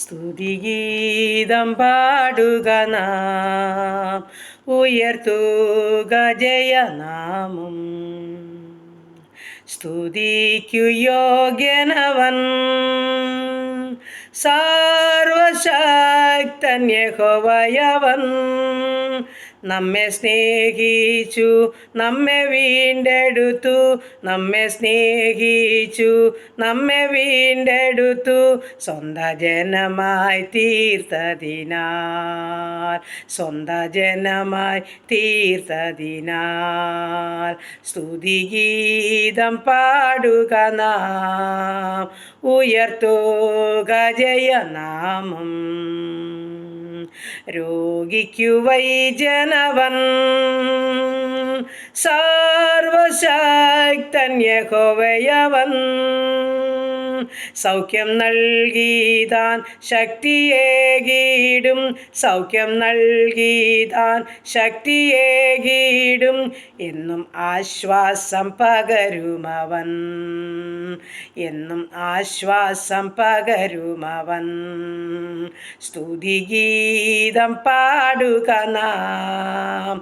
സ്തുതിഗീതം പാടുക നാം, ഉയർത്തുക ജയനാമം. സ്തുതിക്കു യോഗ്യനവൻ, സർവശക്തൻ യഹോവയവൻ. നമ്മെ സ്നേഹിച്ചു, നമ്മെ വീണ്ടെടുത്തു, നമ്മെ സ്നേഹിച്ചു, നമ്മെ വീണ്ടെടുത്തു, സ്വന്ത ജനമായി തീർത്തതിനാൽ, സ്വന്ത ജനമായി തീർത്തതിനാൽ. സ്തുതിഗീതം പാടുക നാം, ഉയർത്തുക ജയനാമം. രോഗിക്കു വൈദ്യനവൻ, സർവശക്തൻ യഹോവയവൻ. സൗഖ്യം നൽകിതാൻ ശക്തിയേകീടും, സൗഖ്യം നൽകിതാൻ ശക്തിയേകീടും, എന്നും ആശ്വാസം പകരുമവൻ, എന്നും ആശ്വാസം പകരുമവൻ. സ്തുതിഗീതം പാടുക നാം,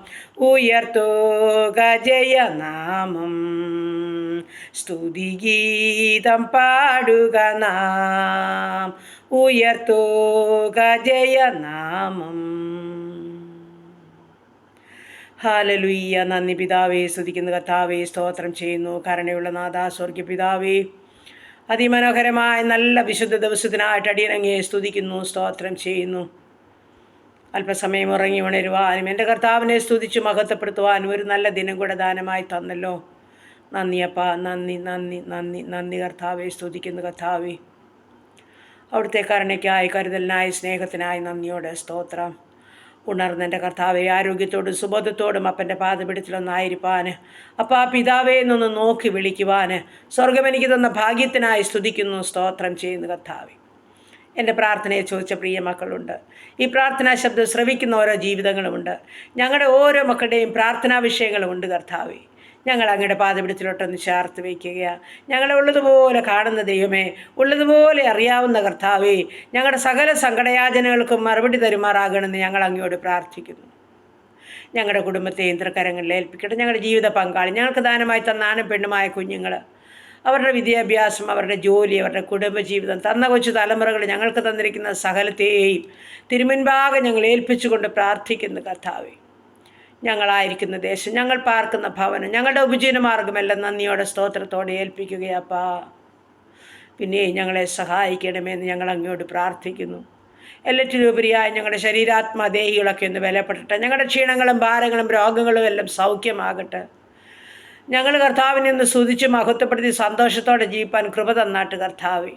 ഉയർത്തുക ജയനാമം. സ്തുതിഗീതം പാടുക നാം, ഉയർത്തുക ജയനാമം. ഹല്ലേലൂയ. നന്ദി പിതാവേ, സ്തുതിക്കുന്നു കർത്താവേ, സ്തോത്രം ചെയ്യുന്നു കരുണയുള്ള നാഥാ സ്വർഗ്ഗ പിതാവേ. അതിമനോഹരമായ നല്ല വിശുദ്ധ ദിവസത്തിനായിട്ട് അടിയനങ്ങയെ സ്തുതിക്കുന്നു, സ്തോത്രം ചെയ്യുന്നു. അല്പസമയം ഉറങ്ങി ഉണരുവാനും എൻ്റെ കർത്താവിനെ സ്തുതിച്ച് മഹത്വപ്പെടുത്തുവാനും ഒരു നല്ല ദിനം കൂടെ ദാനമായി തന്നല്ലോ. നന്ദിയപ്പ, നന്ദി നന്ദി നന്ദി നന്ദി കർത്താവെ. സ്തുതിക്കുന്നു കർത്താവെ. അവിടുത്തെ കരുണയ്ക്കായി, കരുതലിനായി, സ്നേഹത്തിനായി നന്ദിയോടെ സ്തോത്രം. ഉണർന്നെൻ്റെ കർത്താവെ, ആരോഗ്യത്തോടും സുബോധത്തോടും അപ്പൻ്റെ പാദപിടിച്ചിലൊന്നായിരിക്കാൻ, അപ്പം ആ പിതാവെ എന്നൊന്ന് നോക്കി വിളിക്കുവാൻ സ്വർഗം എനിക്ക് തന്ന ഭാഗ്യത്തിനായി സ്തുതിക്കുന്നു, സ്തോത്രം ചെയ്യുന്നു കർത്താവെ. എൻ്റെ പ്രാർത്ഥനയെ ചോദിച്ച പ്രിയ മക്കളുണ്ട്. ഈ പ്രാർത്ഥനാ ശബ്ദം ശ്രവിക്കുന്ന ഓരോ ജീവിതങ്ങളുമുണ്ട്. ഞങ്ങളുടെ ഓരോ മക്കളുടെയും പ്രാർത്ഥനാ വിഷയങ്ങളുമുണ്ട് കർത്താവെ. ഞങ്ങൾ അങ്ങയുടെ പാദപിടിച്ചിലോട്ടൊന്ന് ചേർത്ത് വയ്ക്കുകയാണ്. ഞങ്ങളെ ഉള്ളതുപോലെ കാണുന്ന ദൈവമേ, ഉള്ളതുപോലെ അറിയാവുന്ന കർത്താവേ, ഞങ്ങളുടെ സകല സങ്കടയാചനകൾക്കും മറുപടി തരുമാറാകണമെന്ന് ഞങ്ങൾ അങ്ങയോട് പ്രാർത്ഥിക്കുന്നു. ഞങ്ങളുടെ കുടുംബത്തെ യന്ത്രകരങ്ങളിൽ ഏൽപ്പിക്കട്ടെ. ഞങ്ങളുടെ ജീവിത പങ്കാളി, ഞങ്ങൾക്ക് ദാനമായി തന്നാനും പെണ്ണുമായ കുഞ്ഞുങ്ങൾ, അവരുടെ വിദ്യാഭ്യാസം, അവരുടെ ജോലി, അവരുടെ കുടുംബജീവിതം, തന്ന കൊച്ചു തലമുറകൾ, ഞങ്ങൾക്ക് തന്നിരിക്കുന്ന സകലത്തെയും തിരുമുൻപാകെ ഞങ്ങൾ ഏൽപ്പിച്ചുകൊണ്ട് പ്രാർത്ഥിക്കുന്നു കർത്താവേ. ഞങ്ങളായിരിക്കുന്ന ദേശം, ഞങ്ങൾ പാർക്കുന്ന ഭവനം, ഞങ്ങളുടെ ഉപജീവനമാർഗമെല്ലാം നന്ദിയോടെ സ്തോത്രത്തോടെ ഏൽപ്പിക്കുകയപ്പാ. പിന്നെ ഞങ്ങളെ സഹായിക്കണമെന്ന് ഞങ്ങൾ അങ്ങോട്ട് പ്രാർത്ഥിക്കുന്നു. എല്ലാറ്റിലുപരിയായി ഞങ്ങളുടെ ശരീരാത്മദേഹികളൊക്കെ ഒന്ന് ബലപ്പെടട്ടെ. ഞങ്ങളുടെ ക്ഷീണങ്ങളും ഭാരങ്ങളും രോഗങ്ങളും എല്ലാം സൗഖ്യമാകട്ടെ. ഞങ്ങൾ കർത്താവിനെ ഒന്ന് സ്തുതിച്ച് മഹത്വപ്പെടുത്തി സന്തോഷത്തോടെ ജീവിപ്പാൻ കൃപ തന്നാട്ട് കർത്താവേ.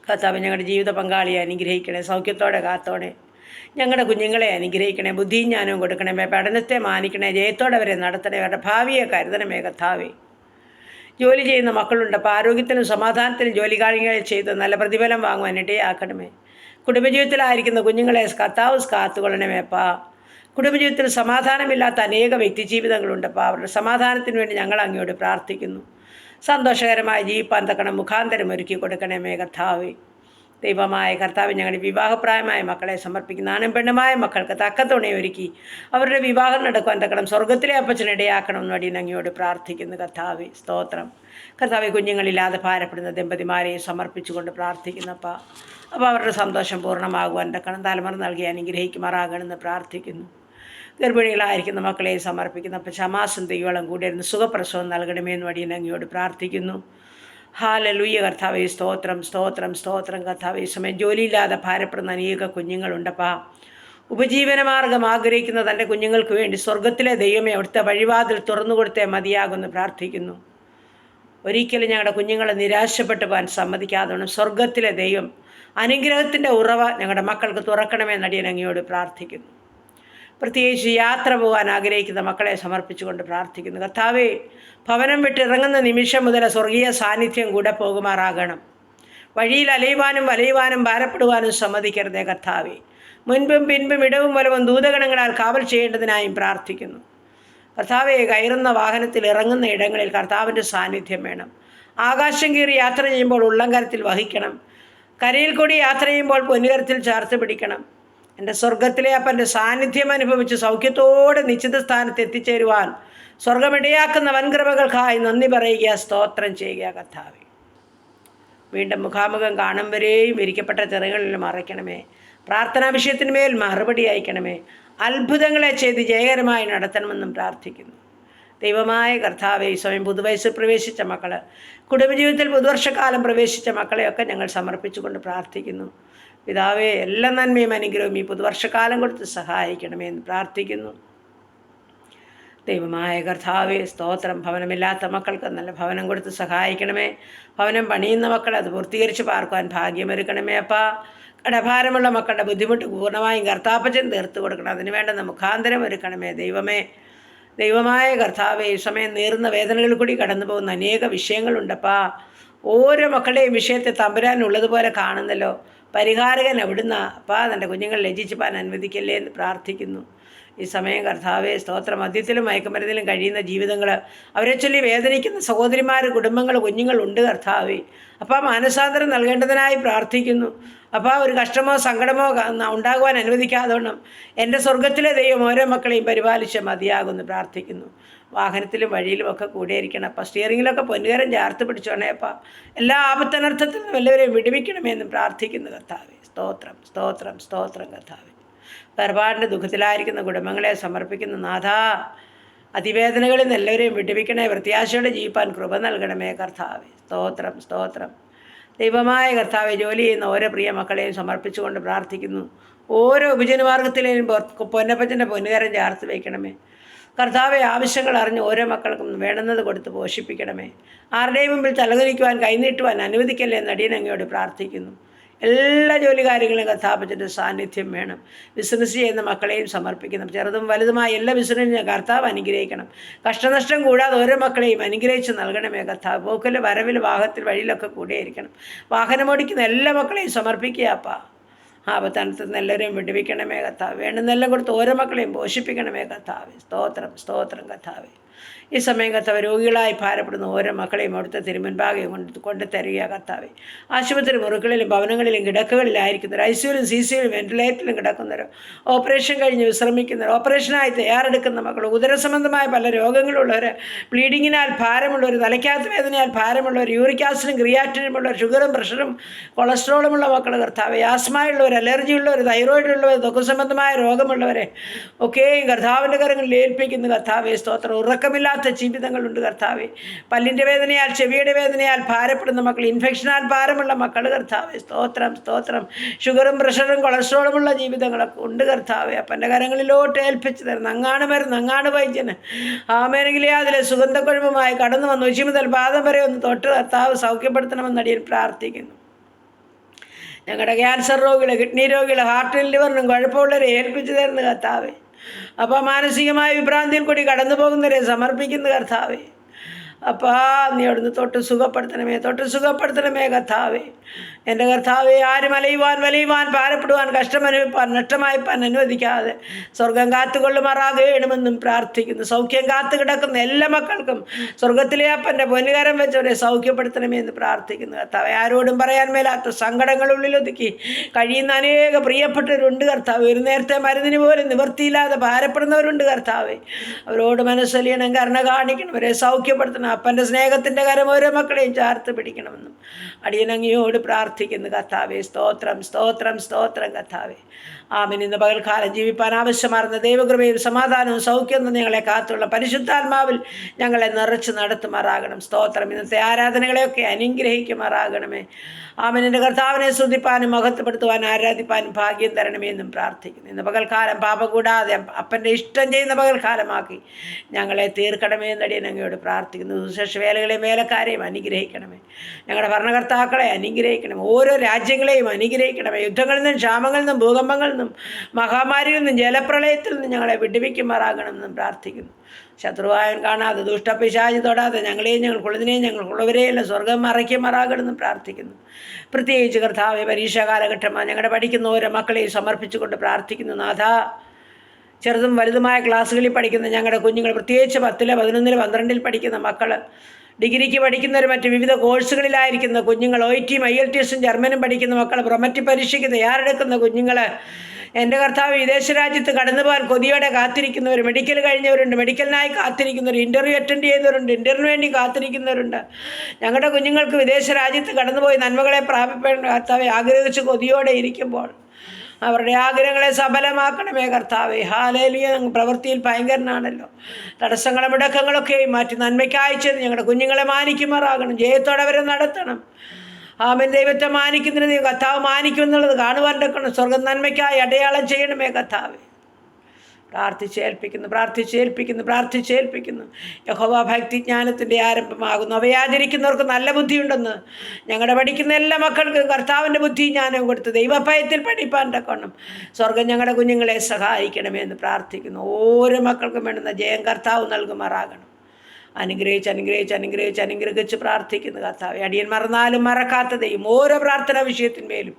കർത്താവ് ഞങ്ങളുടെ ജീവിത പങ്കാളിയെ അനുഗ്രഹിക്കണേ, സൗഖ്യത്തോടെ കാത്തോടെ. ഞങ്ങളുടെ കുഞ്ഞുങ്ങളെ അനുഗ്രഹിക്കണേ, ബുദ്ധിയും ജ്ഞാനവും കൊടുക്കണമേ, പഠനത്തെ മാനിക്കണേ, ജയത്തോടെ അവരെ നടത്തണേ, അവരുടെ ഭാവിയെ കരുതണമേ കർത്താവേ. ജോലി ചെയ്യുന്ന മക്കളുണ്ട്, അപ്പോൾ ആരോഗ്യത്തിനും സമാധാനത്തിനും ജോലി കാര്യങ്ങൾ ചെയ്ത് നല്ല പ്രതിഫലം വാങ്ങുവാൻ ഇടയാക്കണമേ. കുടുംബജീവിതത്തിലായിരിക്കുന്ന കുഞ്ഞുങ്ങളെ കർത്താവ് കാത്തുകൊള്ളണമേപ്പാ. കുടുംബജീവിതത്തിൽ സമാധാനമില്ലാത്ത അനേക വ്യക്തിജീവിതങ്ങളുണ്ടപ്പോൾ അവരുടെ സമാധാനത്തിന് വേണ്ടി ഞങ്ങൾ അങ്ങയോട് പ്രാർത്ഥിക്കുന്നു. സന്തോഷകരമായി ജീവിപ്പാൻ തക്കണം മുഖാന്തരം ഒരുക്കി കൊടുക്കണമേ കർത്താവേ. ദൈവമായ കർത്താവ്, ഞങ്ങളുടെ വിവാഹപ്രായമായ മക്കളെ സമർപ്പിക്കുന്ന ആണും പെണ്ണുമായ മക്കൾക്ക് തക്ക തുണയൊരുക്കി അവരുടെ വിവാഹം നടക്കുവാൻ തക്കണം സ്വർഗത്തിലെ അപ്പച്ചനിടയാക്കണമെന്ന് വേണ്ടി അങ്ങയോട് പ്രാർത്ഥിക്കുന്നു കർത്താവേ. സ്തോത്രം. കർത്താവെ, കുഞ്ഞുങ്ങളില്ലാതെ ഭാരപ്പെടുന്ന ദമ്പതിമാരെയും സമർപ്പിച്ചുകൊണ്ട് പ്രാർത്ഥിക്കുന്നപ്പാ. അപ്പോൾ അവരുടെ സന്തോഷം പൂർണ്ണമാകുവാൻ തക്കണം തലമുറ നൽകി അനുഗ്രഹിക്കുമാറാകണമെന്ന് പ്രാർത്ഥിക്കുന്നു. ഗർഭിണികളായിരിക്കുന്ന മക്കളെ സമർപ്പിക്കുന്നപ്പോൾ ക്ഷമാസും ദൈവളം കൂടിയിരുന്ന് സുഖപ്രസവം നൽകണമെന്ന് വേണ്ടി അങ്ങയോട് പ്രാർത്ഥിക്കുന്നു. ഹല്ലേലൂയ കർത്താവേ. സ്തോത്രം സ്തോത്രം സ്തോത്രം കർത്താവേ. സമയം ജോലിയില്ലാതെ ഭാരപ്പെടുന്ന അനേക കുഞ്ഞുങ്ങളുണ്ടപ്പാ. ഉപജീവനമാർഗം ആഗ്രഹിക്കുന്ന തൻ്റെ കുഞ്ഞുങ്ങൾക്ക് വേണ്ടി സ്വർഗത്തിലെ ദൈവമേ അവിടുത്തെ വഴിവാതിൽ തുറന്നു കൊടുത്തേ മതിയാകുമെന്ന് പ്രാർത്ഥിക്കുന്നു. ഒരിക്കലും ഞങ്ങളുടെ കുഞ്ഞുങ്ങളെ നിരാശപ്പെട്ടു പോകാൻ സമ്മതിക്കാതെ സ്വർഗത്തിലെ ദൈവം അനുഗ്രഹത്തിൻ്റെ ഉറവ ഞങ്ങളുടെ മക്കൾക്ക് തുറക്കണമെന്ന് അടിയൻ അങ്ങയോട് പ്രാർത്ഥിക്കുന്നു. പ്രത്യേകിച്ച് യാത്ര പോകാൻ ആഗ്രഹിക്കുന്ന മക്കളെ സമർപ്പിച്ചുകൊണ്ട് പ്രാർത്ഥിക്കുന്നു കർത്താവേ. ഭവനം വിട്ടിറങ്ങുന്ന നിമിഷം മുതൽ സ്വർഗീയ സാന്നിധ്യം കൂടെ പോകുമാറാകണം. വഴിയിൽ അലയുവാനും വലയുവാനും ഭാരപ്പെടുവാനും സമ്മതിക്കരുതേ കർത്താവേ. മുൻപും പിൻപും ഇടവും വലവും ദൂതഗണങ്ങളാൽ കാവൽ ചെയ്യേണ്ടതിനായും പ്രാർത്ഥിക്കുന്നു കർത്താവെ. കയറുന്ന വാഹനത്തിൽ ഇറങ്ങുന്ന ഇടങ്ങളിൽ കർത്താവിൻ്റെ സാന്നിധ്യം വേണം. ആകാശം കീറി യാത്ര ചെയ്യുമ്പോൾ ഉള്ളംകരത്തിൽ വഹിക്കണം. കരയിൽ കൂടി യാത്ര ചെയ്യുമ്പോൾ പൊന്നുകരത്തിൽ ചേർത്ത് പിടിക്കണം. എൻ്റെ സ്വർഗത്തിലെ അപ്പൻ്റെ സാന്നിധ്യം അനുഭവിച്ച് സൗഖ്യത്തോടെ നിശ്ചിത സ്ഥാനത്ത് എത്തിച്ചേരുവാൻ സ്വർഗമിടയാക്കുന്ന വൻകൃപകൾക്കായി നന്ദി പറയുക, സ്തോത്രം ചെയ്യുക കർത്താവേ. വീണ്ടും മുഖാമുഖം കാണും വരെയും വിരിക്കപ്പെട്ട ചെറുകളിൽ മറയ്ക്കണമേ. പ്രാർത്ഥനാ വിഷയത്തിന്മേൽ മറുപടി അയക്കണമേ. അത്ഭുതങ്ങളെ ചെയ്ത് ജയകരമായി നടത്തണമെന്നും പ്രാർത്ഥിക്കുന്നു. ദൈവമായ കർത്താവേ, സ്വയം പുതുവയസ്സിൽ പ്രവേശിച്ച മക്കൾ, കുടുംബജീവിതത്തിൽ പുതുവർഷക്കാലം പ്രവേശിച്ച മക്കളെയൊക്കെ ഞങ്ങൾ സമർപ്പിച്ചുകൊണ്ട് പ്രാർത്ഥിക്കുന്നു. പിതാവേ, എല്ലാ നന്മയും അനുഗ്രഹവും ഈ പുതുവർഷക്കാലം കൊടുത്ത് സഹായിക്കണമേ എന്ന് പ്രാർത്ഥിക്കുന്നു. ദൈവമായ കർത്താവേ, സ്തോത്രം. ഭവനമില്ലാത്ത മക്കൾക്ക് നല്ല ഭവനം കൊടുത്ത് സഹായിക്കണമേ. ഭവനം പണിയുന്ന മക്കൾ അത് പൂർത്തീകരിച്ച് പാർക്കുവാൻ ഭാഗ്യമൊരുക്കണമേ അപ്പാ. കടഭാരമുള്ള മക്കളുടെ ബുദ്ധിമുട്ട് പൂർണ്ണമായും കർത്താപ്പച്ചൻ തീർത്തു കൊടുക്കണം. അതിന് വേണ്ടുന്ന മുഖാന്തരം ഒരുക്കണമേ ദൈവമേ. ദൈവമായ കർത്താവേ, ഈ സമയം നേർന്ന വേദനകളിൽ കൂടി കടന്നു പോകുന്ന അനേക വിഷയങ്ങളുണ്ടപ്പാ. ഓരോ മക്കളുടെയും വിഷയത്തെ തമ്പുരാനുള്ളതുപോലെ കാണുന്നല്ലോ. പരിഹാരകൻ എവിടുന്ന അപ്പാ. തൻ്റെ കുഞ്ഞുങ്ങൾ ലജ്ജിച്ചുപാൻ അനുവദിക്കല്ലേ എന്ന് പ്രാർത്ഥിക്കുന്നു. ഈ സമയം കർത്താവേ, സ്തോത്ര മദ്യത്തിലും മയക്കുമരുന്നിലും കഴിയുന്ന ജീവിതങ്ങൾ, അവരെ ചൊല്ലി വേദനിക്കുന്ന സഹോദരിമാർ, കുടുംബങ്ങൾ, കുഞ്ഞുങ്ങളുണ്ട് കർത്താവേ. അപ്പം മാനസാന്തരം നൽകേണ്ടതിനായി പ്രാർത്ഥിക്കുന്നു. അപ്പോൾ ഒരു കഷ്ടമോ സങ്കടമോ ഉണ്ടാകുവാൻ അനുവദിക്കാതോണം എൻ്റെ സ്വർഗത്തിലെ ദൈവം ഓരോ മക്കളെയും പരിപാലിച്ച് മതിയാകുമെന്ന് പ്രാർത്ഥിക്കുന്നു. വാഹനത്തിലും വഴിയിലും ഒക്കെ കൂടെയിരിക്കണം അപ്പം. സ്റ്റിയറിങ്ങിലൊക്കെ പൊന്നുകരം ചേർത്ത് പിടിച്ചോണേ അപ്പം. എല്ലാ ആപത്തനർത്ഥത്തിൽ നിന്നും എല്ലാവരെയും വിടുവിക്കണമെന്നും പ്രാർത്ഥിക്കുന്നു കർത്താവേ. സ്തോത്രം, സ്തോത്രം, സ്തോത്രം കർത്താവേ. വേർപാടിൻ്റെ ദുഃഖത്തിലായിരിക്കുന്ന കുടുംബങ്ങളെ സമർപ്പിക്കുന്ന നാഥാ. അതിവേദനകളിൽ നിന്ന് എല്ലാവരെയും വിടുവിക്കണേ. പ്രത്യാശയോടെ ജീവിപ്പാൻ കൃപ നൽകണമേ കർത്താവേ. സ്തോത്രം, സ്തോത്രം. ദൈവമായ കർത്താവെ, ജോലി ചെയ്യുന്ന ഓരോ പ്രിയ മക്കളെയും സമർപ്പിച്ചുകൊണ്ട് പ്രാർത്ഥിക്കുന്നു. ഓരോ ഉപജനമാർഗത്തിലെയും പൊന്നപ്പച്ചൻ്റെ പൊന്നുകരം ചേർത്ത് വയ്ക്കണമേ കർത്താവെ. ആവശ്യങ്ങൾ അറിഞ്ഞ് ഓരോ മക്കൾക്കും വേണ്ടുന്നത് കൊടുത്ത് പോഷിപ്പിക്കണമേ. ആരുടെയും മുമ്പിൽ തലകുനിക്കുവാൻ കൈനീട്ടുവാൻ അനുവദിക്കല്ലേ എന്ന് അടിയനങ്ങയോട് പ്രാർത്ഥിക്കുന്നു. എല്ലാ ജോലികാര്യങ്ങളും കർത്താപ്പച്ചൻ്റെ സാന്നിധ്യം വേണം. ബിസിനസ് ചെയ്യുന്ന മക്കളെയും സമർപ്പിക്കണം. ചെറുതും വലുതുമായ എല്ലാ ബിസിനസ്സിനും കർത്താവ് അനുഗ്രഹിക്കണം. കഷ്ടനഷ്ടം കൂടാതെ ഓരോ മക്കളെയും അനുഗ്രഹിച്ച് നൽകണമേ കർത്താവ്. പോക്കിൽ വരവിൽ വാഹനത്തിൽ വഴിയിലൊക്കെ കൂടെയിരിക്കണം. വാഹനമോടിക്കുന്ന എല്ലാ മക്കളെയും സമർപ്പിക്കുക അപ്പാ. ആപത്തനത്തിൽ നിന്ന് എല്ലാവരെയും വിടുവിക്കണമേ കർത്താവ്. വേണ്ടുന്നെല്ലാം കൊടുത്ത് ഓരോ മക്കളെയും പോഷിപ്പിക്കണമേ കർത്താവ്. സ്തോത്രം, സ്തോത്രം കർത്താവേ. ഈ സമയം കർത്താവ്, രോഗികളായി ഭാരപ്പെടുന്ന ഓരോ മക്കളെയും അവിടുത്തെ തിരുമുൻപാകെ കൊണ്ടുതരിക കർത്താവേ. ആശുപത്രി മുറികളിലും ഭവനങ്ങളിലും കിടക്കകളിലായിരിക്കുന്നവർ, ഐസിയുലും സിസിയിലും വെന്റിലേറ്ററിലും കിടക്കുന്നവർ, ഓപ്പറേഷൻ കഴിഞ്ഞ് വിശ്രമിക്കുന്നവർ, ഓപ്പറേഷനായി തയ്യാറെടുക്കുന്ന മക്കൾ, ഉദരസംബന്ധമായ പല രോഗങ്ങളുള്ളവർ, ബ്ലീഡിങ്ങിനാൽ ഭാരമുള്ളവർ, തലയ്ക്കകത്ത് വേദനയാൽ ഭാരമുള്ളവർ, യൂറിക് ആസിഡും ക്രിയാറ്റിനുമുള്ളവർ, ഷുഗറും പ്രഷറും കൊളസ്ട്രോളുമുള്ള മക്കൾ കർത്താവേ. ആസ്മയുള്ളവർ, അലർജി ഉള്ളവർ, തൈറോയിഡ് ഉള്ളവർ, ദുഃഖസംബന്ധമായ രോഗമുള്ളവരെ ഒക്കെയും കർത്താവിൻ്റെ കരങ്ങളിൽ ഏൽപ്പിക്കുന്ന കർത്താവേ. സ്തോത്രം. ഉറക്കമില്ലാത്ത ജീവിതങ്ങളുണ്ട് കർത്താവേ. പല്ലിൻ്റെ വേദനയാൽ, ചെവിയുടെ വേദനയാൽ ഭാരപ്പെടുന്ന മക്കൾ, ഇൻഫെക്ഷനാൽ ഭാരമുള്ള മക്കൾ കർത്താവേ. സ്തോത്രം, സ്തോത്രം. ഷുഗറും പ്രഷറും കൊളസ്ട്രോളുമുള്ള ജീവിതങ്ങളൊക്കെ ഉണ്ട് കർത്താവേ. അപ്പൻ്റെ കരങ്ങളിലോട്ട് ഏൽപ്പിച്ചു തരുന്നു. അങ്ങാണ് മരുന്ന്, അങ്ങാണ് വൈദ്യന്. ആമേനെങ്കിലേ അതിലെ സുഗന്ധക്കുഴമ്പുമായി കടന്നു വന്ന് ഉച്ചി മുതൽ പാദം വരെ ഒന്ന് തൊട്ട് കർത്താവ് സൗഖ്യപ്പെടുത്തണമെന്ന് അടിയൻ പ്രാർത്ഥിക്കുന്നു. ഞങ്ങളുടെ ക്യാൻസർ രോഗികൾ, കിഡ്നി രോഗികൾ, ഹാർട്ടിനും ലിവറിനും കുഴപ്പമുള്ളവരെ ഏൽപ്പിച്ചു തരുന്ന കർത്താവേ. അപ്പോൾ മാനസികമായ വിഭ്രാന്തിയിൽ കൂടി കടന്നു പോകുന്നവരെ സമർപ്പിക്കുന്ന കർത്താവേ. അപ്പാ, നീ അവിടുന്ന് തൊട്ട് സുഖപ്പെടുത്തണമേ കർത്താവേ. എൻ്റെ കർത്താവെ, ആരും വലയുവാൻ ഭാരപ്പെടുവാൻ, കഷ്ടമനുഭവിപ്പാൻ, നഷ്ടമായിപ്പാൻ അനുവദിക്കാതെ സ്വർഗം കാത്തുകൊള്ളുമാറാകണമെന്നും പ്രാർത്ഥിക്കുന്നു. സൗഖ്യം കാത്തു കിടക്കുന്ന എല്ലാ മക്കൾക്കും സ്വർഗത്തിലെ അപ്പൻ്റെ പൊന്നുകരം വെച്ചവരെ സൗഖ്യപ്പെടുത്തണമേ എന്ന് പ്രാർത്ഥിക്കുന്നു കർത്താവെ. ആരോടും പറയാൻ മേലാത്ത സങ്കടങ്ങളുള്ളിലൊതുക്കി കഴിയുന്ന അനേക പ്രിയപ്പെട്ടവരുണ്ട് കർത്താവ്. ഒരു നേരത്തെ മരുന്നിന് പോലും നിവൃത്തിയില്ലാതെ ഭാരപ്പെടുന്നവരുണ്ട് കർത്താവെ. അവരോട് മനസ്സലിയണം, കരുണ കാണിക്കണം, അവരെ സൗഖ്യപ്പെടുത്തണം. അപ്പൻ്റെ സ്നേഹത്തിൻ്റെ കരം ഓരോ മക്കളെയും ചേർത്ത് പിടിക്കണമെന്നും അടിയനങ്ങയോട് പ്രാർത്ഥിക്കുന്നു കർത്താവേ. സ്തോത്രം, സ്തോത്രം, സ്തോത്രം കർത്താവേ. ആമേൻ. ഇന്ന് പകൽക്കാലം ജീവിപ്പാൻ ആവശ്യമാർന്ന ദൈവകൃപയും സമാധാനവും സൗഖ്യവും ഞങ്ങളെ കാത്തുള്ള പരിശുദ്ധാത്മാവിൽ ഞങ്ങളെ നിറച്ച് നടത്തുമാറാകണം. സ്തോത്രം. ഇന്നത്തെ ആരാധനകളെയൊക്കെ അനുഗ്രഹിക്കുമാറാകണമേ. ആമേൻ. എൻ്റെ കർത്താവിനെ സ്തുതിപ്പാനും മഹത്വപ്പെടുത്തുവാനും ആരാധിപ്പാനും ഭാഗ്യം തരണമേ എന്നും പ്രാർത്ഥിക്കുന്നു. ഇന്ന് പകൽക്കാലം പാപം കൂടാതെ അപ്പൻ്റെ ഇഷ്ടം ചെയ്യുന്ന പകൽക്കാലമാക്കി ഞങ്ങളെ തീർക്കണമേ എന്നടിയനങ്ങയോട് പ്രാർത്ഥിക്കുന്നു. സുശേഷ വേലകളെയും വേലക്കാരെയും അനുഗ്രഹിക്കണമേ. ഞങ്ങളുടെ ഭരണകർത്താക്കളെ അനുഗ്രഹിക്കണമേ. ഓരോ രാജ്യങ്ങളെയും അനുഗ്രഹിക്കണമേ. യുദ്ധങ്ങളിൽ നിന്നും, ക്ഷാമങ്ങളിൽ നിന്നും, ഭൂകമ്പങ്ങളിൽ നിന്നും, മഹാമാരിയിൽ നിന്നും, ജലപ്രളയത്തിൽ നിന്നും ഞങ്ങളെ വിടുവിക്കുമാറാകണമെന്നും പ്രാർത്ഥിക്കുന്നു. ശത്രുവായൻ കാണാതെ, ദുഷ്ടപിശാചി തൊടാതെ ഞങ്ങളെയും ഞങ്ങൾക്കുള്ളതിനെയും ഞങ്ങൾക്കുള്ളവരെയല്ല സ്വർഗം മറയ്ക്കുമാറാകണമെന്നും പ്രാർത്ഥിക്കുന്നു. പ്രത്യേകിച്ച് കർത്താവെ, പരീക്ഷാ കാലഘട്ടമാണ് ഞങ്ങളുടെ പഠിക്കുന്ന ഓരോ മക്കളെയും സമർപ്പിച്ചുകൊണ്ട് പ്രാർത്ഥിക്കുന്നു. നാഥാ, ചെറുതും വലുതുമായ ക്ലാസ്സുകളിൽ പഠിക്കുന്ന ഞങ്ങളുടെ കുഞ്ഞുങ്ങൾ, പ്രത്യേകിച്ച് 10, 11, 12 പഠിക്കുന്ന മക്കൾ, ഡിഗ്രിക്ക് പഠിക്കുന്നവർ മറ്റ് വിവിധ കോഴ്സുകളിലായിരിക്കുന്ന കുഞ്ഞുങ്ങൾ, OIT IELTS ജർമ്മനും പഠിക്കുന്ന മക്കൾ, പ്രൊമറ്റ് പരീക്ഷയ്ക്ക് തയ്യാറെടുക്കുന്ന കുഞ്ഞുങ്ങൾ, എൻ്റെ കർത്താവ് വിദേശ രാജ്യത്ത് കടന്നു പോകാൻ കൊതിയോടെ കാത്തിരിക്കുന്നവർ, മെഡിക്കൽ കഴിഞ്ഞവരുണ്ട്, മെഡിക്കലിനായി കാത്തിരിക്കുന്നവർ, ഇൻ്റർവ്യൂ അറ്റൻഡ് ചെയ്യുന്നവരുണ്ട്, ഇൻ്റർവ്യൂവിന് വേണ്ടി കാത്തിരിക്കുന്നവരുണ്ട്. ഞങ്ങളുടെ കുഞ്ഞുങ്ങൾക്ക് വിദേശ രാജ്യത്ത് കടന്നുപോയി നന്മകളെ പ്രാപിപ്പേണ്ട കർത്താവെ ആഗ്രഹിച്ച് കൊതിയോടെ ഇരിക്കുമ്പോൾ അവരുടെ ആഗ്രഹങ്ങളെ സഫലമാക്കണമേ കർത്താവേ. ഹല്ലേലൂയ. പ്രവൃത്തിയിൽ ഭയങ്കരനാണല്ലോ. തടസ്സങ്ങളും മുടക്കങ്ങളൊക്കെയും മാറ്റി നന്മയ്ക്കായി ചെയ്ത് ഞങ്ങളുടെ കുഞ്ഞുങ്ങളെ മാനിക്കുമാറാകണം. ജയത്തോടെ അവരെ നടത്തണം. ആമേൻ. ദൈവത്തെ മാനിക്കുന്നതിന് കർത്താവ് മാനിക്കുമെന്നുള്ളത് കാണുവാൻ സ്വർഗം നന്മയ്ക്കായി അടയാളം ചെയ്യണമേ കർത്താവേ. പ്രാർത്ഥിച്ചേൽപ്പിക്കുന്നു. യഹോവ ഭക്തി ജ്ഞാനത്തിൻ്റെ ആരംഭമാകുന്നു. അവയാചരിക്കുന്നവർക്ക് നല്ല ബുദ്ധിയുണ്ടെന്ന് ഞങ്ങളുടെ പഠിക്കുന്ന എല്ലാ മക്കൾക്കും കർത്താവിൻ്റെ ബുദ്ധി ജ്ഞാനവും കൊടുത്ത് ദൈവഭയത്തിൽ പഠിപ്പാൻ തക്കവണ്ണം സ്വർഗം ഞങ്ങളുടെ കുഞ്ഞുങ്ങളെ സഹായിക്കണമേ എന്ന് പ്രാർത്ഥിക്കുന്നു. ഓരോ മക്കൾക്കും വേണ്ടുന്ന ജയം കർത്താവ് നൽകുമാറാകണം. അനുഗ്രഹിച്ച് പ്രാർത്ഥിക്കുന്നു കർത്താവേ. അടിയൻ മറന്നാലും മറക്കാത്ത ദൈവം ഓരോ പ്രാർത്ഥനാ വിഷയത്തിന്മേലും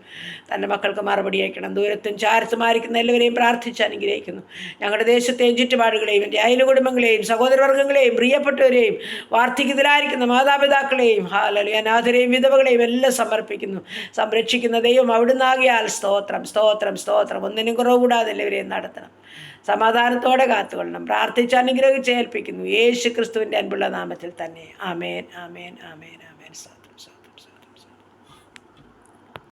തൻ്റെ മക്കൾക്ക് മറുപടി അയക്കണം. ദൂരത്തും ചാരത്തുമായിരിക്കുന്ന എല്ലാവരെയും പ്രാർത്ഥിച്ച് അനുഗ്രഹിക്കുന്നു. ഞങ്ങളുടെ ദേശത്തെയും ചുറ്റുപാടുകളെയും എൻ്റെ അയൽ കുടുംബങ്ങളെയും സഹോദരവർഗ്ഗങ്ങളെയും പ്രിയപ്പെട്ടവരെയും വാർദ്ധക്യത്തിലായിരിക്കുന്ന മാതാപിതാക്കളെയും ഹല്ലേലൂയ അനാഥരെയും വിധവകളെയും എല്ലാം സമർപ്പിക്കുന്നു. സംരക്ഷിക്കുന്ന ദൈവം അവിടുന്ന് ആകിയാൽ സ്തോത്രം. ഒന്നിനും കുറവ് കൂടാതെ എല്ലാവരെയും നടത്തണം. സമാധാനത്തോടെ കാത്തുകൊള്ളണം. പ്രാർത്ഥിച്ച് അനുഗ്രഹിച്ച് ഏൽപ്പിക്കുന്നു യേശു ക്രിസ്തുവിൻ്റെ അൻപുള്ള നാമത്തിൽ തന്നെ. ആമേൻ. സ്തോത്രം.